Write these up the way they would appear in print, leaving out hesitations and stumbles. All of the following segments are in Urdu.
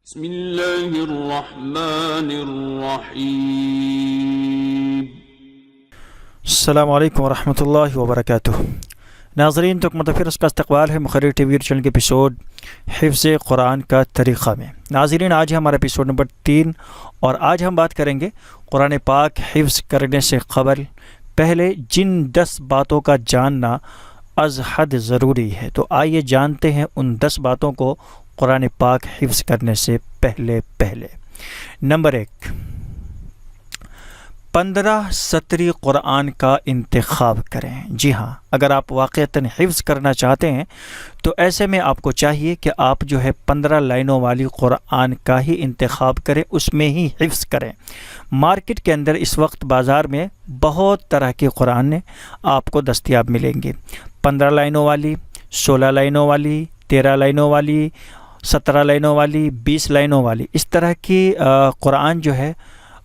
بسم اللہ الرحمن الرحیم۔ السلام علیکم ورحمۃ اللہ وبرکاتہ۔ ناظرین، تو متفر اس کا استقبال ہے مقرر ٹی وی چینل کے ایپیسوڈ حفظ قرآن کا طریقہ میں۔ ناظرین، آج ہے ہمارا ایپیسوڈ نمبر 3 اور آج ہم بات کریں گے قرآن پاک حفظ کرنے سے قبل پہلے جن 10 باتوں کا جاننا از حد ضروری ہے۔ تو آئیے جانتے ہیں ان 10 باتوں کو قرآن پاک حفظ کرنے سے پہلے۔ نمبر 1، 15 سطری قرآن کا انتخاب کریں۔ جی ہاں، اگر آپ واقعتاً حفظ کرنا چاہتے ہیں تو ایسے میں آپ کو چاہیے کہ آپ 15 لائنوں والی قرآن کا ہی انتخاب کریں، اس میں ہی حفظ کریں۔ مارکیٹ کے اندر اس وقت بازار میں بہت طرح کی قرآن آپ کو دستیاب ملیں گے، 15 لائنوں والی، 16 لائنوں والی، 13 لائنوں والی، 17 لائنوں والی، 20 لائنوں والی، اس طرح کی قرآن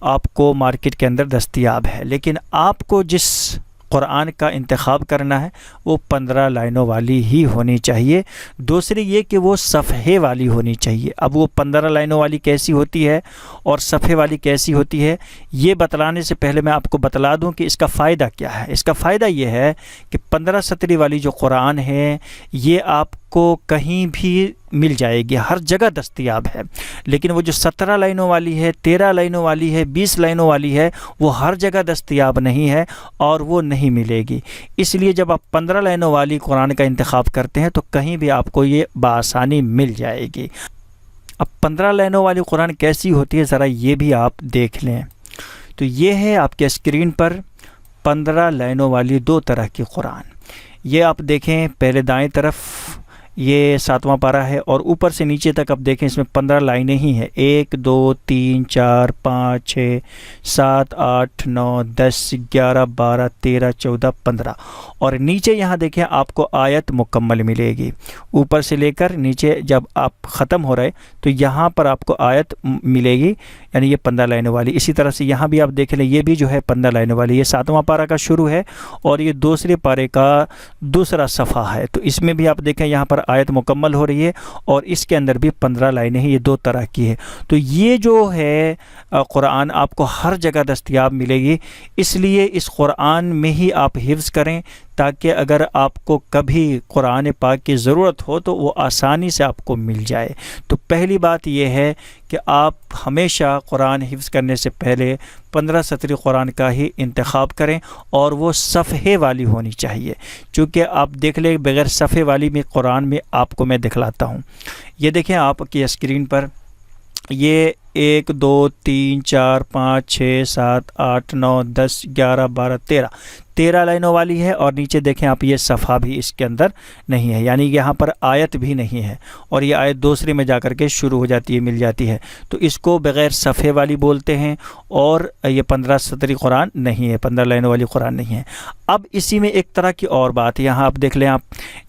آپ کو مارکیٹ کے اندر دستیاب ہے۔ لیکن آپ کو جس قرآن کا انتخاب کرنا ہے وہ 15 لائنوں والی ہی ہونی چاہیے۔ دوسری یہ کہ وہ صفحے والی ہونی چاہیے۔ اب وہ 15 لائنوں والی کیسی ہوتی ہے اور صفحے والی کیسی ہوتی ہے، یہ بتلانے سے پہلے میں آپ کو بتلا دوں کہ اس کا فائدہ کیا ہے۔ اس کا فائدہ یہ ہے کہ 15 سطری والی جو قرآن ہے یہ آپ کو کہیں بھی مل جائے گی، ہر جگہ دستیاب ہے۔ لیکن وہ جو 17 لائنوں والی ہے، 13 لائنوں والی ہے، 20 لائنوں والی ہے، وہ ہر جگہ دستیاب نہیں ہے اور وہ نہیں ملے گی۔ اس لیے جب آپ 15 لائنوں والی قرآن کا انتخاب کرتے ہیں تو کہیں بھی آپ کو یہ بآسانی مل جائے گی۔ اب 15 لائنوں والی قرآن کیسی ہوتی ہے ذرا یہ بھی آپ دیکھ لیں۔ تو یہ ہے آپ کے اسکرین پر 15 لائنوں والی 2 طرح کی قرآن۔ یہ آپ دیکھیں، پہلے دائیں طرف یہ 7واں پارہ ہے اور اوپر سے نیچے تک آپ دیکھیں اس میں 15 لائنیں ہی ہیں، 1 2 3 4 5 6 7 8 9 10 11 12 13 14 15 اور نیچے یہاں دیکھیں آپ کو آیت مکمل ملے گی۔ اوپر سے لے کر نیچے جب آپ ختم ہو رہے تو یہاں پر آپ کو آیت ملے گی، یعنی یہ 15 لائنوں والی۔ اسی طرح سے یہاں بھی آپ دیکھ لیں، یہ بھی 15 لائنوں والی، یہ 7واں پارہ کا شروع ہے اور یہ دوسرے پارے کا دوسرا صفحہ ہے۔ تو اس میں بھی آپ دیکھیں یہاں پر آیت مکمل ہو رہی ہے اور اس کے اندر بھی 15 لائنیں ہیں، یہ 2 طرح کی ہے۔ تو یہ جو ہے قرآن آپ کو ہر جگہ دستیاب ملے گی، اس لیے اس قرآن میں ہی آپ حفظ کریں تاکہ اگر آپ کو کبھی قرآن پاک کی ضرورت ہو تو وہ آسانی سے آپ کو مل جائے۔ تو پہلی بات یہ ہے کہ آپ ہمیشہ قرآن حفظ کرنے سے پہلے 15 سطری قرآن کا ہی انتخاب کریں اور وہ صفحے والی ہونی چاہیے۔ چونکہ آپ دیکھ لیں بغیر صفحے والی میں قرآن میں آپ کو میں دکھلاتا ہوں۔ یہ دیکھیں آپ کی اسکرین پر، یہ 1 2 3 4 5 6 7 8 9 10 11 12 13 لائنوں والی ہے اور نیچے دیکھیں آپ یہ صفحہ بھی اس کے اندر نہیں ہے، یعنی یہاں پر آیت بھی نہیں ہے اور یہ آیت دوسرے میں جا کر کے شروع ہو جاتی ہے، مل جاتی ہے۔ تو اس کو بغیر صفحے والی بولتے ہیں اور یہ 15 سطری قرآن نہیں ہے، 15 لائنوں والی قرآن نہیں ہے۔ اب اسی میں ایک طرح کی اور بات، یہاں آپ دیکھ لیں، آپ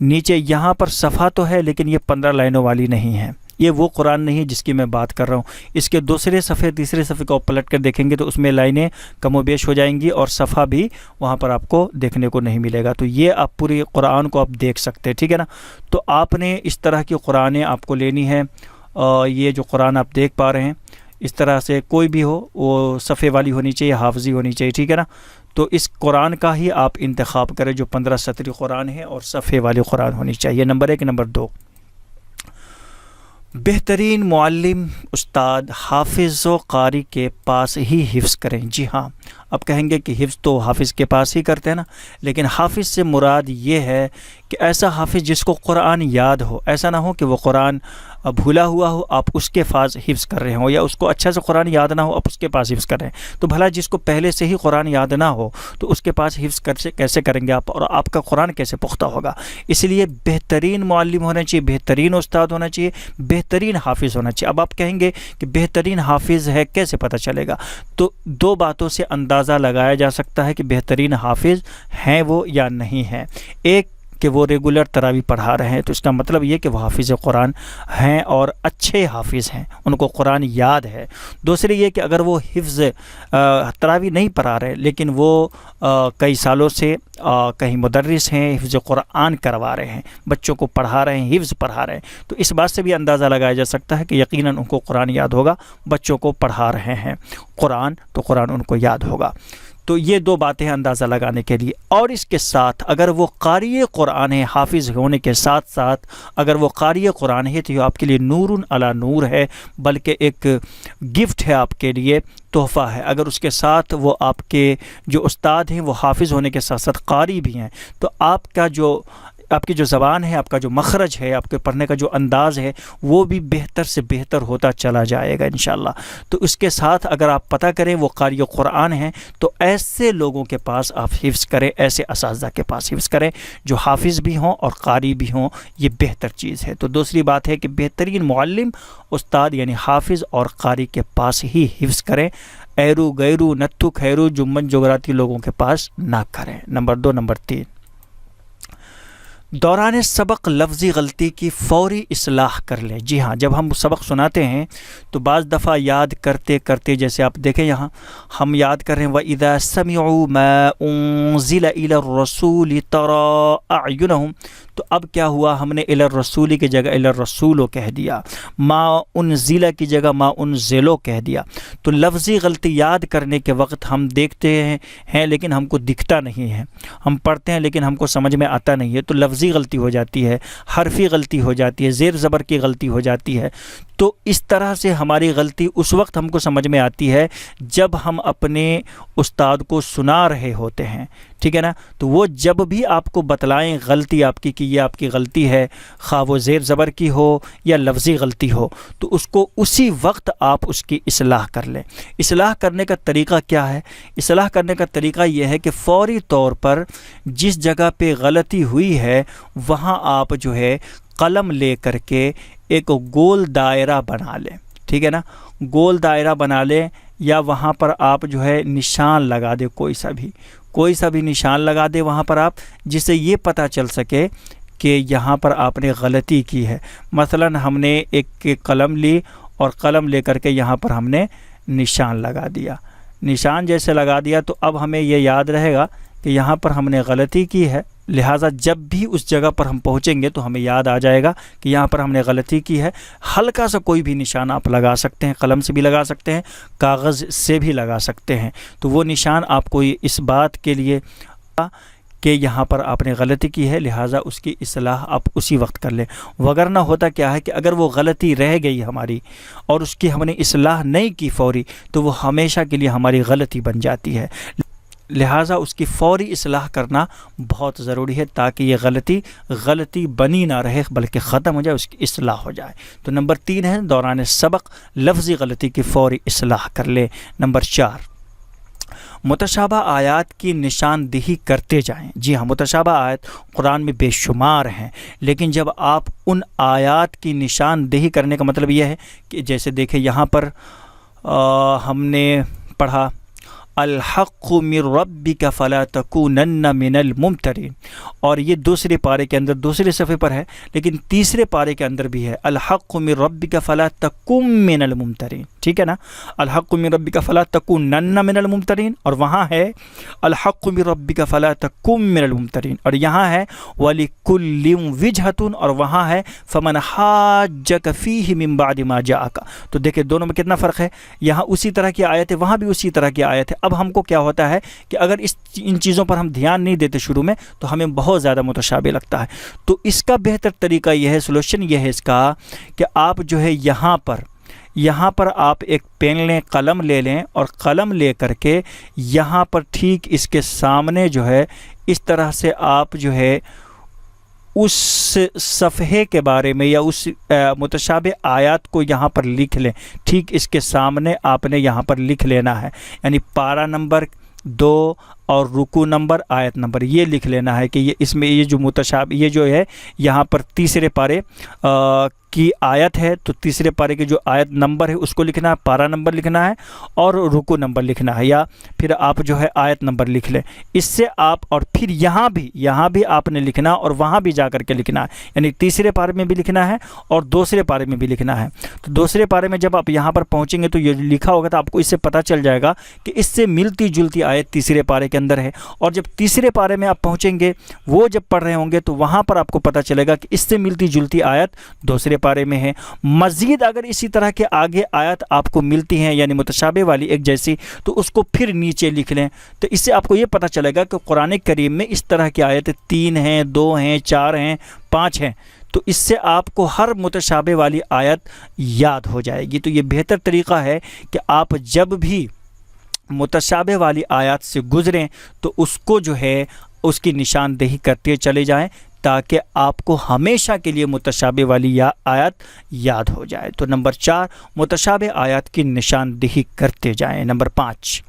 نیچے یہاں پر صفحہ تو ہے لیکن یہ 15 لائنوں والی نہیں ہے۔ یہ وہ قرآن نہیں جس کی میں بات کر رہا ہوں۔ اس کے دوسرے صفحے تیسرے صفحے کو آپ پلٹ کر دیکھیں گے تو اس میں لائنیں کم و بیش ہو جائیں گی اور صفحہ بھی وہاں پر آپ کو دیکھنے کو نہیں ملے گا۔ تو یہ آپ پوری قرآن کو آپ دیکھ سکتے ہیں، ٹھیک ہے نا۔ تو آپ نے اس طرح کی قرآنیں آپ کو لینی ہے۔ یہ جو قرآن آپ دیکھ پا رہے ہیں اس طرح سے کوئی بھی ہو، وہ صفحے والی ہونی چاہیے، حافظی ہونی چاہیے، ٹھیک ہے نا۔ تو اس قرآن کا ہی آپ انتخاب کریں جو 15 سطری قرآن ہے اور صفحے والی قرآن ہونی چاہیے۔ نمبر 1۔ نمبر 2، بہترین معلم، استاد، حافظ و قاری کے پاس ہی حفظ کریں۔ جی ہاں، اب کہیں گے کہ حفظ تو حافظ کے پاس ہی کرتے ہیں نا، لیکن حافظ سے مراد یہ ہے کہ ایسا حافظ جس کو قرآن یاد ہو، ایسا نہ ہو کہ وہ قرآن بھولا ہوا ہو، آپ اس کے پاس حفظ کر رہے ہوں، یا اس کو اچھا سے قرآن یاد نہ ہو آپ اس کے پاس حفظ کر رہے ہیں۔ تو بھلا جس کو پہلے سے ہی قرآن یاد نہ ہو تو اس کے پاس حفظ کیسے کریں گے آپ، اور آپ کا قرآن کیسے پختہ ہوگا؟ اس لیے بہترین معلم ہونا چاہیے، بہترین استاد ہونا چاہیے، بہترین حافظ ہونا چاہیے۔ اب آپ کہیں گے کہ بہترین حافظ ہے کیسے پتہ چلے گا؟ تو 2 باتوں سے اندازہ لگایا جا سکتا ہے کہ بہترین حافظ ہیں وہ یا نہیں ہیں۔ ایک کہ وہ ریگولر تراویح پڑھا رہے ہیں، تو اس کا مطلب یہ کہ وہ حافظ قرآن ہیں اور اچھے حافظ ہیں، ان کو قرآن یاد ہے۔ دوسری یہ کہ اگر وہ حفظ تراویح نہیں پڑھا رہے لیکن وہ کئی سالوں سے کہیں مدرس ہیں، حفظ قرآن کروا رہے ہیں، بچوں کو پڑھا رہے ہیں، حفظ پڑھا رہے ہیں، تو اس بات سے بھی اندازہ لگایا جا سکتا ہے کہ یقیناً ان کو قرآن یاد ہوگا، بچوں کو پڑھا رہے ہیں قرآن تو قرآن ان کو یاد ہوگا۔ تو یہ دو باتیں ہیں اندازہ لگانے کے لیے۔ اور اس کے ساتھ اگر وہ قاری قرآن ہے، حافظ ہونے کے ساتھ ساتھ اگر وہ قاری قرآن ہے تو یہ آپ کے لیے نور علی نور ہے، بلکہ ایک گفٹ ہے آپ کے لیے، تحفہ ہے۔ اگر اس کے ساتھ وہ آپ کے جو استاد ہیں وہ حافظ ہونے کے ساتھ ساتھ قاری بھی ہیں، تو آپ کی جو زبان ہے، آپ کا جو مخرج ہے، آپ کے پڑھنے کا جو انداز ہے، وہ بھی بہتر سے بہتر ہوتا چلا جائے گا انشاءاللہ۔ تو اس کے ساتھ اگر آپ پتہ کریں وہ قاری قرآن ہیں تو ایسے لوگوں کے پاس آپ حفظ کریں، ایسے اساتذہ کے پاس حفظ کریں جو حافظ بھی ہوں اور قاری بھی ہوں، یہ بہتر چیز ہے۔ تو دوسری بات ہے کہ بہترین معلم استاد یعنی حافظ اور قاری کے پاس ہی حفظ کریں، ایرو غیرو نتھو خیرو جمن جغراتی لوگوں کے پاس نہ کریں۔ نمبر 2۔ نمبر 3، دوران سبق لفظی غلطی کی فوری اصلاح کر لیں۔ جی ہاں، جب ہم سبق سناتے ہیں تو بعض دفعہ یاد کرتے کرتے، جیسے آپ دیکھیں یہاں ہم یاد کر رہے ہیں وَإِذَا سَمِعُوا مَا أُنزِلَ إِلَى الرَّسُولِ تَرَىٰ أَعْيُنَهُمْ، تو اب کیا ہوا، ہم نے الی الرسول کی جگہ الی الرسول کہہ دیا، ما انزل کی جگہ ما انزلو کہہ دیا۔ تو لفظی غلطی یاد کرنے کے وقت ہم دیکھتے ہیں لیکن ہم کو دکھتا نہیں ہے، ہم پڑھتے ہیں لیکن ہم کو سمجھ میں آتا نہیں ہے، تو لفظی غلطی ہو جاتی ہے، حرفی غلطی ہو جاتی ہے، زیر زبر کی غلطی ہو جاتی ہے۔ تو اس طرح سے ہماری غلطی اس وقت ہم کو سمجھ میں آتی ہے جب ہم اپنے استاد کو سنا رہے ہوتے ہیں، ٹھیک ہے نا۔ تو وہ جب بھی آپ کو بتلائیں غلطی آپ کی کہ یہ آپ کی غلطی ہے، خواہ وہ زیر زبر کی ہو یا لفظی غلطی ہو، تو اس کو اسی وقت آپ اس کی اصلاح کر لیں۔ اصلاح کرنے کا طریقہ کیا ہے؟ اصلاح کرنے کا طریقہ یہ ہے کہ فوری طور پر جس جگہ پہ غلطی ہوئی ہے وہاں آپ جو ہے قلم لے کر کے ایک گول دائرہ بنا لیں، ٹھیک ہے نا، گول دائرہ بنا لیں، یا وہاں پر آپ جو ہے نشان لگا دیں، کوئی سا بھی نشان لگا دیں وہاں پر آپ، جس سے یہ پتہ چل سکے کہ یہاں پر آپ نے غلطی کی ہے۔ مثلا ہم نے ایک قلم لی اور قلم لے کر کے یہاں پر ہم نے نشان لگا دیا، نشان جیسے لگا دیا تو اب ہمیں یہ یاد رہے گا کہ یہاں پر ہم نے غلطی کی ہے، لہٰذا جب بھی اس جگہ پر ہم پہنچیں گے تو ہمیں یاد آ جائے گا کہ یہاں پر ہم نے غلطی کی ہے۔ ہلکا سا کوئی بھی نشان آپ لگا سکتے ہیں، قلم سے بھی لگا سکتے ہیں، کاغذ سے بھی لگا سکتے ہیں، تو وہ نشان آپ کو اس بات کے لیے کہ یہاں پر آپ نے غلطی کی ہے، لہٰذا اس کی اصلاح آپ اسی وقت کر لیں۔ وگرنہ ہوتا کیا ہے کہ اگر وہ غلطی رہ گئی ہماری اور اس کی ہم نے اصلاح نہیں کی فوری، تو وہ ہمیشہ کے لیے ہماری غلطی بن جاتی ہے، لہٰذا اس کی فوری اصلاح کرنا بہت ضروری ہے تاکہ یہ غلطی بنی نہ رہے بلکہ ختم ہو جائے، اس کی اصلاح ہو جائے۔ تو نمبر 3 ہے دوران سبق لفظی غلطی کی فوری اصلاح کر لے۔ نمبر 4، متشابہ آیات کی نشاندہی کرتے جائیں۔ جی ہاں، متشابہ آیات قرآن میں بے شمار ہیں، لیکن جب آپ ان آیات کی نشاندہی کرنے کا مطلب یہ ہے کہ جیسے دیکھیں یہاں پر ہم نے پڑھا الحق من ربک فلا تکونن من الممترین، اور یہ دوسرے پارے کے اندر دوسرے صفحے پر ہے، لیکن تیسرے پارے کے اندر بھی ہے الحق من ربک فلا تکن من الممترین، ٹھیک ہے نا، الحق من ربک فلا تکونن من الممترین، اور وہاں ہے الحق من ربک فلا تکن من الممترین، اور یہاں ہے وَلِكُلٍّ وِجْهَةٌ، اور وہاں ہے فَمَنْ حَاجَّكَ فِيهِ مِنْ بَعْدِ مَا جَاءَكَ۔ تو دیکھیں دونوں میں کتنا فرق ہے، یہاں اسی طرح کی آیت ہے، وہاں بھی اسی طرح کی آیت ہے۔ اب ہم کو کیا ہوتا ہے کہ اگر ان چیزوں پر ہم دھیان نہیں دیتے شروع میں تو ہمیں بہت زیادہ متشابہ لگتا ہے، تو اس کا بہتر طریقہ یہ ہے، سولوشن یہ ہے اس کا کہ آپ جو ہے یہاں پر آپ ایک پین لیں، قلم لے لیں، اور قلم لے کر کے یہاں پر ٹھیک اس کے سامنے جو ہے اس طرح سے آپ جو ہے اس صفحے کے بارے میں یا اس متشابہ آیات کو یہاں پر لکھ لیں، ٹھیک اس کے سامنے آپ نے یہاں پر لکھ لینا ہے، یعنی پارہ نمبر 2 اور رکوع نمبر، آیت نمبر یہ لکھ لینا ہے کہ یہ اس میں یہ جو متشابہ یہ جو ہے یہاں پر تیسرے پارے کی آیت ہے تو تیسرے پارے کے جو آیت نمبر ہے اس کو لکھنا ہے، پارہ نمبر لکھنا ہے اور رکوع نمبر لکھنا ہے، یا پھر آپ جو ہے آیت نمبر لکھ لیں اس سے آپ، اور پھر یہاں بھی آپ نے لکھنا اور وہاں بھی جا کر کے لکھنا ہے، یعنی تیسرے پارے میں بھی لکھنا ہے اور دوسرے پارے میں بھی لکھنا ہے۔ تو دوسرے پارے میں جب آپ یہاں پر پہنچیں گے تو یہ لکھا ہوگا تو آپ کو اس سے پتہ چل جائے گا کہ اس سے ملتی جلتی آیت تیسرے پارے کے اندر ہے، اور جب تیسرے پارے میں آپ پہنچیں گے وہ جب پڑھ رہے ہوں گے تو وہاں پر آپ کو پتہ چلے گا کہ اس سے ملتی جلتی آیت دوسرے پارے میں ہے۔ مزید اگر اسی طرح کے آگے آیت آپ کو ملتی ہیں یعنی متشابہ والی ایک جیسی تو اس کو پھر نیچے لکھ لیں، تو اس سے آپ کو یہ پتہ چلے گا کہ قرآن کریم میں اس طرح کی آیتیں 3 ہیں، 2 ہیں، 4 ہیں، 5 ہیں، تو اس سے آپ کو ہر متشابہ والی آیت یاد ہو جائے گی۔ تو یہ بہتر طریقہ ہے کہ آپ جب بھی متشابہ والی آیات سے گزریں تو اس کو جو ہے اس کی نشاندہی کرتے چلے جائیں تاکہ آپ کو ہمیشہ کے لیے متشابہ والی آیات یاد ہو جائے۔ تو نمبر 4 متشابہ آیات کی نشاندہی کرتے جائیں۔ نمبر 5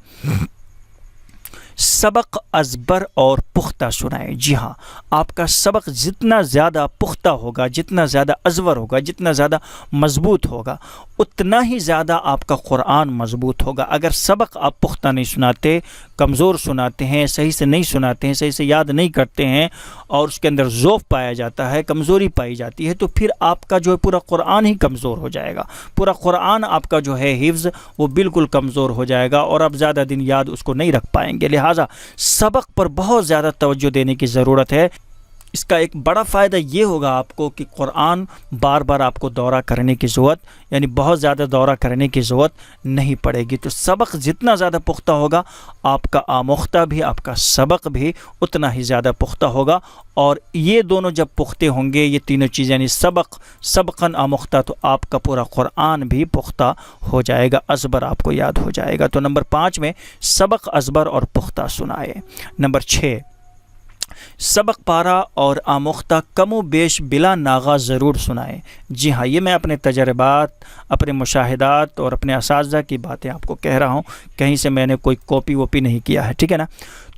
سبق ازبر اور پختہ سنائیں۔ جی ہاں، آپ کا سبق جتنا زیادہ پختہ ہوگا، جتنا زیادہ ازبر ہوگا، جتنا زیادہ مضبوط ہوگا، اتنا ہی زیادہ آپ کا قرآن مضبوط ہوگا۔ اگر سبق آپ پختہ نہیں سناتے، کمزور سناتے ہیں، صحیح سے نہیں سناتے ہیں، صحیح سے یاد نہیں کرتے ہیں اور اس کے اندر ضعف پایا جاتا ہے، کمزوری پائی جاتی ہے، تو پھر آپ کا جو ہے پورا قرآن ہی کمزور ہو جائے گا، پورا قرآن آپ کا جو ہے حفظ وہ بالکل کمزور ہو جائے گا اور آپ زیادہ دن یاد اس کو نہیں رکھ پائیں گے۔ لہٰذا سبق پر بہت زیادہ توجہ دینے کی ضرورت ہے۔ اس کا ایک بڑا فائدہ یہ ہوگا آپ کو کہ قرآن بار بار آپ کو دورہ کرنے کی ضرورت، یعنی بہت زیادہ دورہ کرنے کی ضرورت نہیں پڑے گی۔ تو سبق جتنا زیادہ پختہ ہوگا آپ کا آموختہ بھی، آپ کا سبق بھی اتنا ہی زیادہ پختہ ہوگا، اور یہ دونوں جب پختے ہوں گے، یہ تینوں چیزیں یعنی سبقاً آموختہ، تو آپ کا پورا قرآن بھی پختہ ہو جائے گا، ازبر آپ کو یاد ہو جائے گا۔ تو نمبر 5 میں سبق ازبر اور پختہ سنائے۔ نمبر 6 سبق پارہ اور آموختہ کم و بیش بلا ناغہ ضرور سنائیں۔ جی ہاں، یہ میں اپنے تجربات، اپنے مشاہدات اور اپنے اساتذہ کی باتیں آپ کو کہہ رہا ہوں، کہیں سے میں نے کوئی کاپی ووپی نہیں کیا ہے، ٹھیک ہے نا۔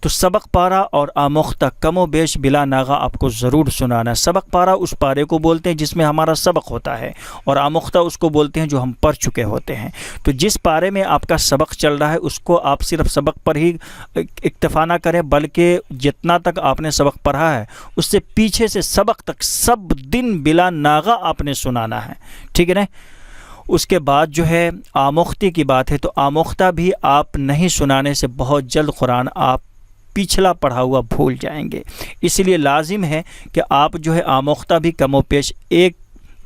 تو سبق پارہ اور آموختہ کم و بیش بلا ناغہ آپ کو ضرور سنانا ہے۔ سبق پارہ اس پارے کو بولتے ہیں جس میں ہمارا سبق ہوتا ہے، اور آموختہ اس کو بولتے ہیں جو ہم پڑھ چکے ہوتے ہیں۔ تو جس پارے میں آپ کا سبق چل رہا ہے اس کو آپ صرف سبق پر ہی اکتفا نہ کریں، بلکہ جتنا تک آپ نے سبق پڑھا ہے اس سے پیچھے سے سبق تک سب دن بلا ناغہ آپ نے سنانا ہے، ٹھیک ہے نا۔ اس کے بعد جو ہے آموختی کی بات ہے، تو آموختہ بھی آپ نہیں سنانے سے بہت جلد قرآن آپ پچھلا پڑھا ہوا بھول جائیں گے، اس لیے لازم ہے کہ آپ جو ہے آموختہ بھی کم و پیش ایک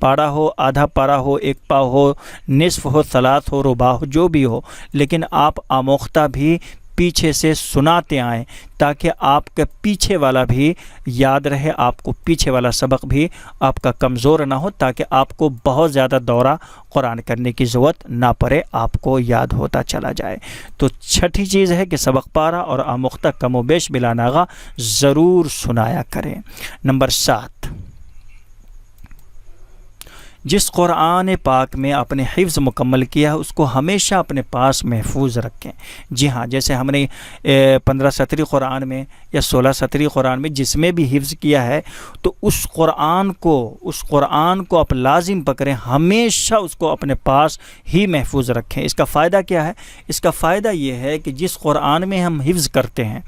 پارہ ہو، آدھا پارہ ہو، ایک پاؤ ہو، نصف ہو، ثلاث ہو، ربع ہو، جو بھی ہو، لیکن آپ آموختہ بھی پیچھے سے سناتے آئیں تاکہ آپ کا پیچھے والا بھی یاد رہے، آپ کو پیچھے والا سبق بھی آپ کا کمزور نہ ہو، تاکہ آپ کو بہت زیادہ دورہ قرآن کرنے کی ضرورت نہ پڑے، آپ کو یاد ہوتا چلا جائے۔ تو چھٹی چیز ہے کہ سبق پارہ اور آموختہ کم و بیش بلا ناغہ ضرور سنایا کریں۔ نمبر 7 جس قرآن پاک میں آپ نے حفظ مکمل کیا ہے اس کو ہمیشہ اپنے پاس محفوظ رکھیں۔ جی ہاں، جیسے ہم نے 15 سطری قرآن میں یا 16 سطری قرآن میں جس میں بھی حفظ کیا ہے تو اس قرآن کو آپ لازم پکڑیں، ہمیشہ اس کو اپنے پاس ہی محفوظ رکھیں۔ اس کا فائدہ کیا ہے؟ اس کا فائدہ یہ ہے کہ جس قرآن میں ہم حفظ کرتے ہیں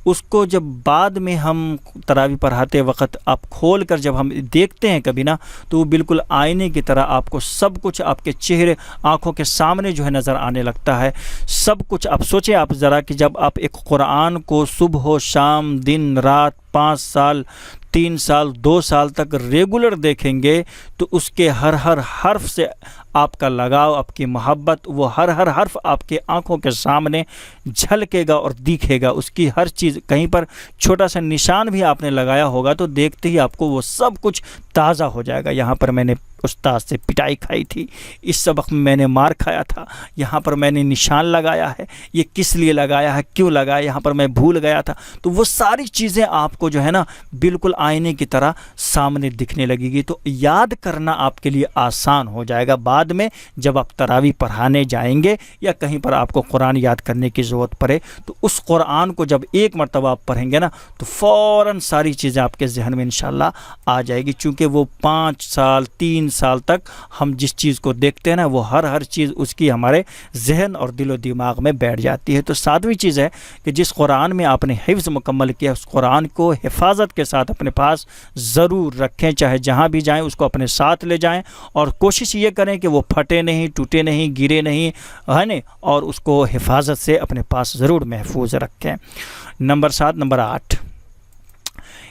اس کو جب بعد میں ہم تراویح پڑھاتے وقت آپ کھول کر جب ہم دیکھتے ہیں کبھی نا، تو وہ بالکل آئینے کی طرح آپ کو سب کچھ آپ کے چہرے آنکھوں کے سامنے جو ہے نظر آنے لگتا ہے، سب کچھ۔ آپ سوچیں آپ ذرا کہ جب آپ ایک قرآن کو صبح و شام، دن رات، 5 سال، 3 سال، 2 سال تک ریگولر دیکھیں گے تو اس کے ہر حرف سے آپ کا لگاؤ، آپ کی محبت، وہ ہر حرف آپ کے آنکھوں کے سامنے جھلکے گا اور دکھے گا۔ اس کی ہر چیز، کہیں پر چھوٹا سا نشان بھی آپ نے لگایا ہوگا تو دیکھتے ہی آپ کو وہ سب کچھ تازہ ہو جائے گا۔ یہاں پر میں نے استاد سے پٹائی کھائی تھی، اس سبق میں میں نے مار کھایا تھا، یہاں پر میں نے نشان لگایا ہے، یہ کس لیے لگایا ہے، کیوں لگایا، یہاں پر میں بھول گیا تھا. تو وہ ساری چیزیں آپ کو جو ہے نا بالکل آئینے کی طرح سامنے دکھنے لگے گی. تو یاد کرنا آپ کے لیے آسان ہو جائے گا. بعد میں جب آپ تراویح پڑھانے جائیں گے یا کہیں پر آپ کو قرآن یاد کرنے کی ضرورت پڑے تو اس قرآن کو جب ایک مرتبہ آپ پڑھیں گے نا تو فوراً ساری چیزیں آپ کے ذہن میں انشاءاللہ آ جائے گی. چونکہ وہ 5 سال 3 سال تک ہم جس چیز کو دیکھتے ہیں نا وہ ہر چیز اس کی ہمارے ذہن اور دل و دماغ میں بیٹھ جاتی ہے. تو 7ویں چیز ہے کہ جس قرآن میں آپ نے حفظ مکمل کیا اس قرآن کو حفاظت کے ساتھ اپنے پاس ضرور رکھیں. چاہے جہاں بھی جائیں اس کو اپنے ساتھ لے جائیں اور کوشش یہ کریں کہ وہ پھٹے نہیں، ٹوٹے نہیں، گرے نہیں، ہے نا، اور اس کو حفاظت سے اپنے پاس ضرور محفوظ رکھیں. نمبر 7. نمبر 8،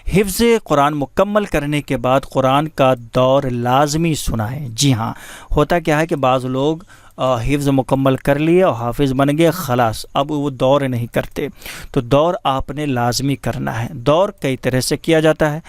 حفظ قرآن مکمل کرنے کے بعد قرآن کا دور لازمی سنائیں. جی ہاں، ہوتا کیا ہے کہ بعض لوگ حفظ مکمل کر لیے اور حافظ بن گئے، خلاص اب وہ دور نہیں کرتے. تو دور آپ نے لازمی کرنا ہے. دور کئی طرح سے کیا جاتا ہے.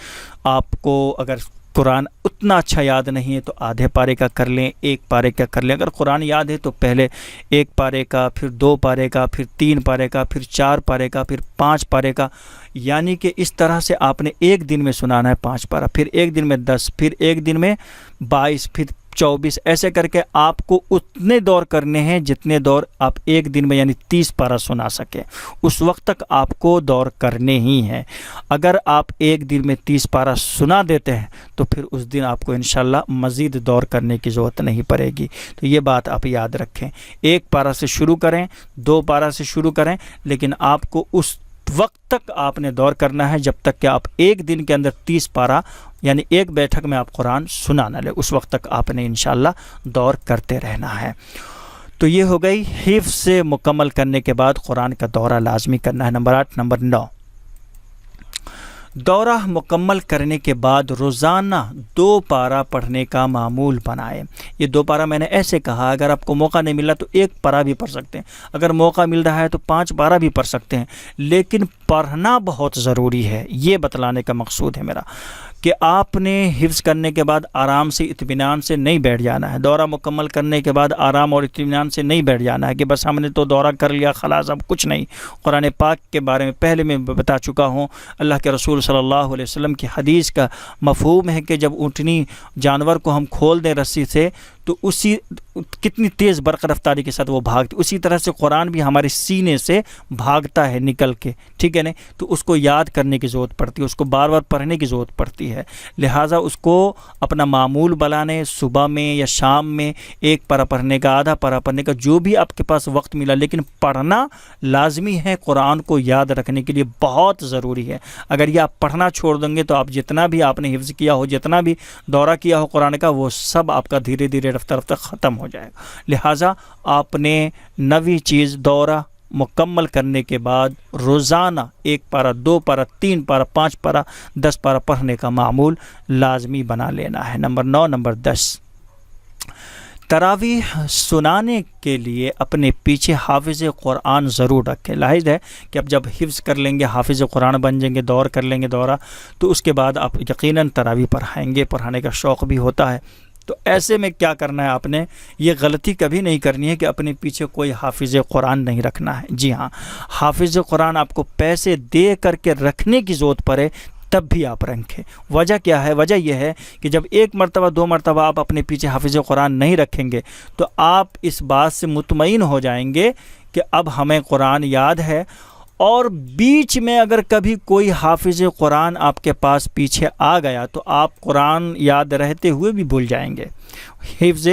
آپ کو اگر قرآن اتنا اچھا یاد نہیں ہے تو آدھے پارے کا کر لیں، 1 پارے کا کر لیں. اگر قرآن یاد ہے تو پہلے 1 پارے کا، پھر 2 پارے کا، پھر 3 پارے کا، پھر 4 پارے کا، پھر 5 پارے کا. یعنی کہ اس طرح سے آپ نے ایک دن میں سنانا ہے 5 پارہ، پھر ایک دن میں 10، پھر ایک دن میں 22، پھر 24. ایسے کر کے آپ کو اتنے دور کرنے ہیں جتنے دور آپ ایک دن میں یعنی 30 پارہ سنا سکیں. اس وقت تک آپ کو دور کرنے ہی ہیں. اگر آپ ایک دن میں 30 پارہ سنا دیتے ہیں تو پھر اس دن آپ کو انشاءاللہ مزید دور کرنے کی ضرورت نہیں پڑے گی. تو یہ بات آپ یاد رکھیں. 1 پارہ سے شروع کریں، 2 پارہ سے شروع کریں، لیکن آپ کو اس وقت تک آپ نے دور کرنا ہے جب تک کہ آپ ایک دن کے اندر 30 پارہ یعنی ایک بیٹھک میں آپ قرآن سنا نہ لیں. اس وقت تک آپ نے انشاءاللہ دور کرتے رہنا ہے. تو یہ ہو گئی حفظ سے مکمل کرنے کے بعد قرآن کا دورہ لازمی کرنا ہے. نمبر 8. نمبر 9، دورہ مکمل کرنے کے بعد روزانہ 2 پارہ پڑھنے کا معمول بنائیں. یہ 2 پارہ میں نے ایسے کہا، اگر آپ کو موقع نہیں ملا تو 1 پارہ بھی پڑھ سکتے ہیں، اگر موقع مل رہا ہے تو 5 پارہ بھی پڑھ سکتے ہیں. لیکن پڑھنا بہت ضروری ہے. یہ بتلانے کا مقصود ہے میرا کہ آپ نے حفظ کرنے کے بعد آرام سے اطمینان سے نہیں بیٹھ جانا ہے. دورہ مکمل کرنے کے بعد آرام اور اطمینان سے نہیں بیٹھ جانا ہے کہ بس ہم نے تو دورہ کر لیا خلاص اب کچھ نہیں. قرآن پاک کے بارے میں پہلے میں بتا چکا ہوں. اللہ کے رسول صلی اللہ علیہ وسلم کی حدیث کا مفہوم ہے کہ جب اونٹنی جانور کو ہم کھول دیں رسی سے تو اسی کتنی تیز برق رفتاری کے ساتھ وہ بھاگتی، اسی طرح سے قرآن بھی ہمارے سینے سے بھاگتا ہے نکل کے، ٹھیک ہے نا. تو اس کو یاد کرنے کی ضرورت پڑتی ہے، اس کو بار بار پڑھنے کی ضرورت پڑتی ہے. لہٰذا اس کو اپنا معمول بنانے، صبح میں یا شام میں 1 پارہ پڑھنے کا، آدھا پارہ پڑھنے کا، جو بھی آپ کے پاس وقت ملا، لیکن پڑھنا لازمی ہے. قرآن کو یاد رکھنے کے لیے بہت ضروری ہے. اگر یہ آپ پڑھنا چھوڑ دیں گے تو آپ جتنا بھی آپ نے حفظ کیا ہو، جتنا بھی دورہ کیا ہو قرآن کا، وہ سب آپ کا دھیرے دھیرے رفتہ رفتہ ختم ہو جائے گا. لہٰذا آپ نے نویں چیز دورہ مکمل کرنے کے بعد روزانہ 1 پارہ، 2 پارہ، 3 پارہ، 5 پارہ، 10 پارہ پڑھنے کا معمول لازمی بنا لینا ہے. نمبر 9. نمبر 10، تراویح سنانے کے لیے اپنے پیچھے حافظ قرآن ضرور رکھیں. لاحظ ہے کہ اب جب حفظ کر لیں گے، حافظ قرآن بن جائیں گے، دور کر لیں گے دورہ، تو اس کے بعد آپ یقیناً تراویح پڑھائیں گے. پڑھانے کا شوق بھی ہوتا ہے. تو ایسے میں کیا کرنا ہے، آپ نے یہ غلطی کبھی نہیں کرنی ہے کہ اپنے پیچھے کوئی حافظ قرآن نہیں رکھنا ہے. جی ہاں، حافظ قرآن آپ کو پیسے دے کر کے رکھنے کی ضرورت پڑے تب بھی آپ رکھیں. وجہ کیا ہے؟ وجہ یہ ہے کہ جب 1 مرتبہ 2 مرتبہ آپ اپنے پیچھے حافظ قرآن نہیں رکھیں گے تو آپ اس بات سے مطمئن ہو جائیں گے کہ اب ہمیں قرآن یاد ہے، اور بیچ میں اگر کبھی کوئی حافظ قرآن آپ کے پاس پیچھے آ گیا تو آپ قرآن یاد رہتے ہوئے بھی بھول جائیں گے. حفظ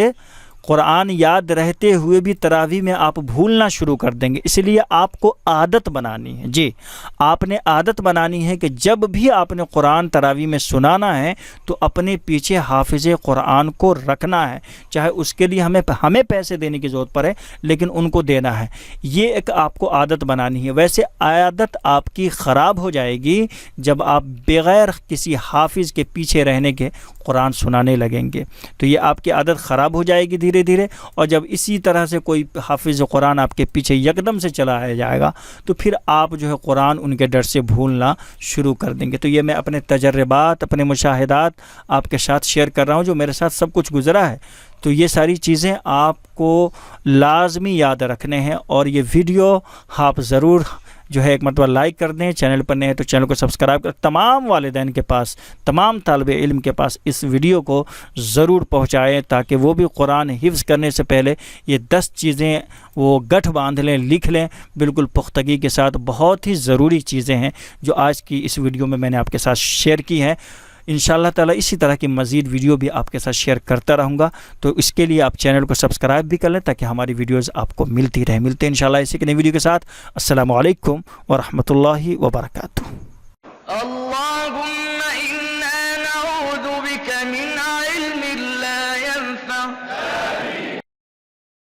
قرآن یاد رہتے ہوئے بھی تراویح میں آپ بھولنا شروع کر دیں گے. اس لیے آپ کو عادت بنانی ہے. جی، آپ نے عادت بنانی ہے کہ جب بھی آپ نے قرآن تراویح میں سنانا ہے تو اپنے پیچھے حافظ قرآن کو رکھنا ہے. چاہے اس کے لیے ہمیں پیسے دینے کی ضرورت پڑے، لیکن ان کو دینا ہے. یہ ایک آپ کو عادت بنانی ہے. ویسے عادت آپ کی خراب ہو جائے گی جب آپ بغیر کسی حافظ کے پیچھے رہنے کے قرآن سنانے لگیں گے، تو یہ آپ کی عادت خراب ہو جائے گی دھیرے دھیرے، اور جب اسی طرح سے کوئی حافظ قرآن آپ کے پیچھے یکدم سے چلا آیا جائے گا تو پھر آپ جو ہے قرآن ان کے ڈر سے بھولنا شروع کر دیں گے۔ تو یہ میں اپنے تجربات، اپنے مشاہدات آپ کے ساتھ شیئر کر رہا ہوں، جو میرے ساتھ سب کچھ گزرا ہے۔ تو یہ ساری چیزیں آپ کو لازمی یاد رکھنے ہیں، اور یہ ویڈیو آپ ضرور جو ہے ایک مرتبہ لائک کر دیں، چینل پر نئے ہیں تو چینل کو سبسکرائب کر، تمام والدین کے پاس، تمام طالب علم کے پاس اس ویڈیو کو ضرور پہنچائیں، تاکہ وہ بھی قرآن حفظ کرنے سے پہلے یہ 10 چیزیں وہ گٹھ باندھ لیں، لکھ لیں بالکل پختگی کے ساتھ۔ بہت ہی ضروری چیزیں ہیں جو آج کی اس ویڈیو میں میں نے آپ کے ساتھ شیئر کی ہیں۔ انشاءاللہ تعالی اسی طرح کی مزید ویڈیو بھی آپ کے ساتھ شیئر کرتا رہوں گا، تو اس کے لیے آپ چینل کو سبسکرائب بھی کر لیں تاکہ ہماری ویڈیوز آپ کو ملتی رہے۔ ملتے ہیں انشاءاللہ اسی کی نئی ویڈیو کے ساتھ۔ السلام علیکم ورحمۃ اللہ وبرکاتہ۔